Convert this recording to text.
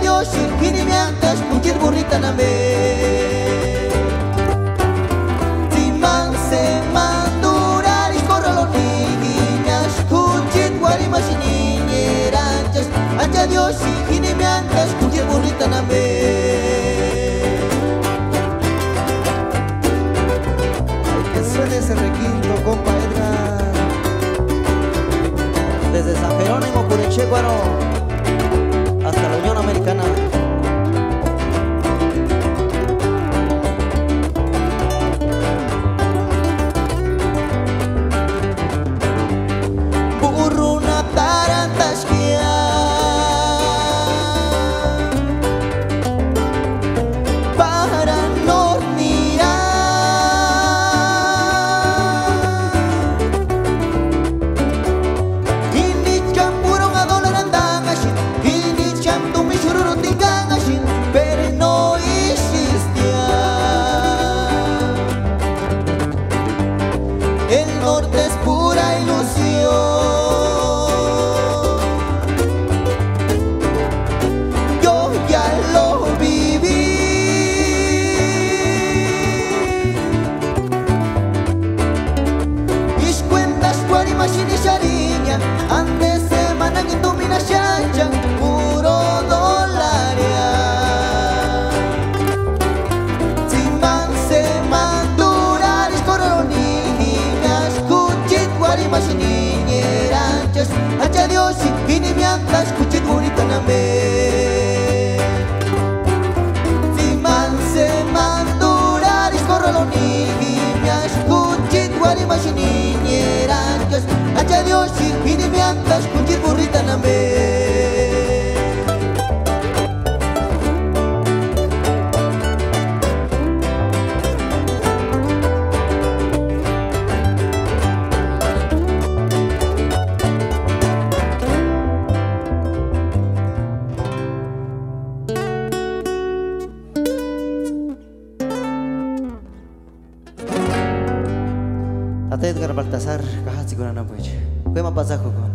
Dios y ni me andas cualquier burrita na me. Si man se mandurar y corra los niñas cuchit guarimas y niñeranchas. Anja Dios y ni me andas cualquier burrita na me. Ay, que suene ese requinto, compa Edgar. Desde San Jerónimo, Curicheguaro hasta la Unión Americana. Burruna tarantasquia para nornira ini campur ngadolan andangashin ini cantum misururu tingangashin pero no existía. El norte es pura ilusión. Sini syarinya antes semana gitu mina syajang puro dolar ya. Siman seman duraris koroni hinas kucit guari masini nyeranchas. Aja Dios ini miantas kucit burita name. Siman seman duraris koroni hinas kucit guari masini nyeranchas. Aja Dios ini me andas kuncir burrita name. Tata Edgar Baltasar kahat siguro na po. Kuya mapasak ko.